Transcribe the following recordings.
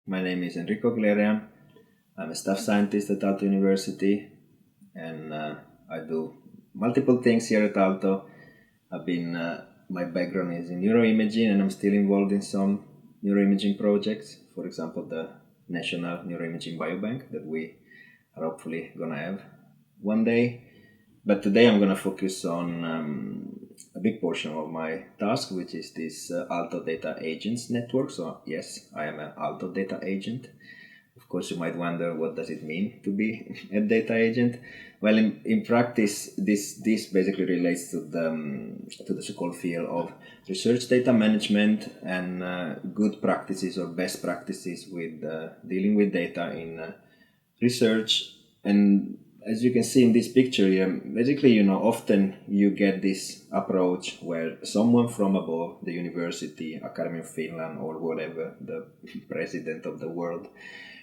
My name is Enrico Glerean. I'm a staff scientist at Aalto University, and I do multiple things here at Aalto. My background is in neuroimaging, and I'm still involved in some neuroimaging projects. For example, the National Neuroimaging Biobank that we are hopefully gonna have one day. But today I'm gonna focus on a big portion of my task, which is this Aalto Data Agents network. So yes, I am an Aalto Data Agent. Of course, you might wonder, what does it mean to be a data agent? Well, in practice, this basically relates to the so-called field of research data management and good practices or best practices with dealing with data in research. And as you can see in this picture here, basically, often you get this approach where someone from above, the university, Academy of Finland, or whatever, the president of the world,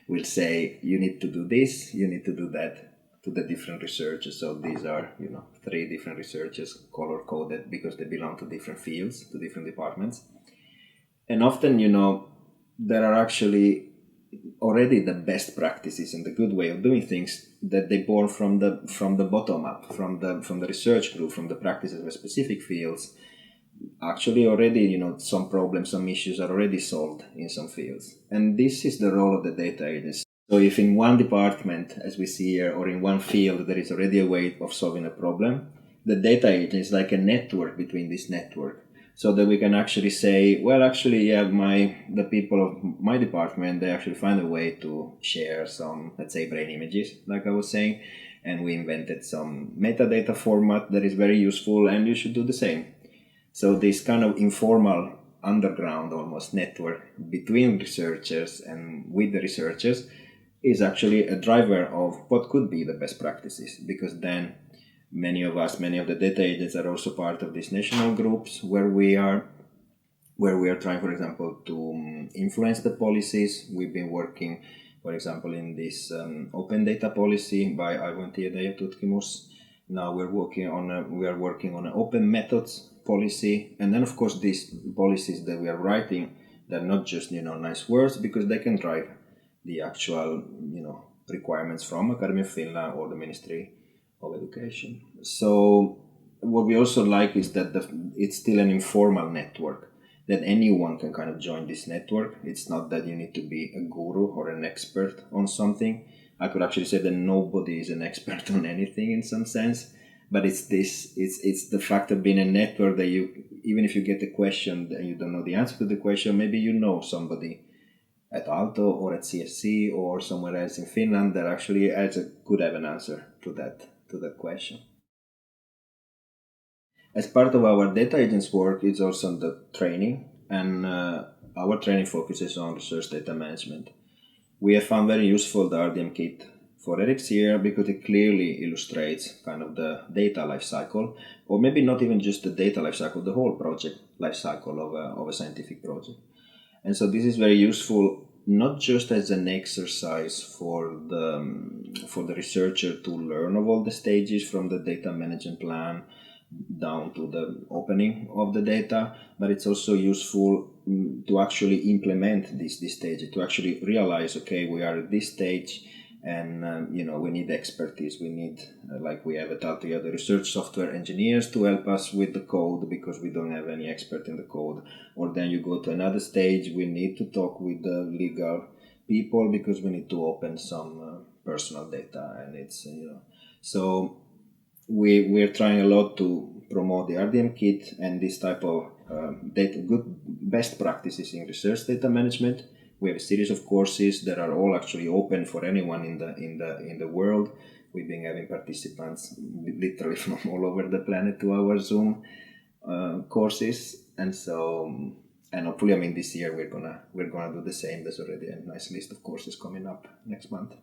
will say, you need to do this, you need to do that, to the different researchers. So these are, 3 different researchers, color-coded because they belong to different fields, to different departments. And often, there are actually already the best practices and the good way of doing things that they born from the bottom up, from the research group, from the practices of specific fields. Actually, already, some problems, some issues are already solved in some fields. And this is the role of the data agency. So if in one department, as we see here, or in one field, there is already a way of solving a problem, the data agent is like a network between this network. So that we can actually say, well, actually, yeah, the people of my department, they actually find a way to share some, let's say, brain images, like I was saying, and we invented some metadata format that is very useful, and you should do the same. So this kind of informal underground almost network between researchers and with the researchers is actually a driver of what could be the best practices, because then many of the data agents are also part of these national groups where we are trying, for example, to influence the policies. We've been working, for example, in this open data policy by Arvointieteen tutkimus. Now we are working on an open methods policy, and then of course these policies that we are writing, they're not just nice words, because they can drive the actual requirements from Academy of Finland or the Ministry of Education. So what we also like is that it's still an informal network, that anyone can kind of join this network. It's not that you need to be a guru or an expert on something. I could actually say that nobody is an expert on anything in some sense, but it's the fact of being a network that even if you get a question and you don't know the answer to the question, maybe somebody at Aalto or at CSC or somewhere else in Finland that actually could have an answer to that question. As part of our data agents work, it's also the training, and our training focuses on research data management. We have found very useful the RDM kit for Eric's here, because it clearly illustrates kind of the data lifecycle, or maybe not even just the data lifecycle, the whole project lifecycle of a scientific project. And so this is very useful, not just as an exercise for the researcher to learn of all the stages from the data management plan down to the opening of the data, but it's also useful to actually implement this stage, to actually realize, okay, we are at this stage, and we need expertise. We need, like we have at Aalto, the research software engineers to help us with the code, because we don't have any expert in the code. Or then you go to another stage, we need to talk with the legal people, because we need to open some personal data, and it's so we're trying a lot to promote the RDM kit and this type of good best practices in research data management. We have a series of courses that are all actually open for anyone in the world. We've been having participants literally from all over the planet to our Zoom courses, and hopefully, this year we're gonna do the same. There's already a nice list of courses coming up next month.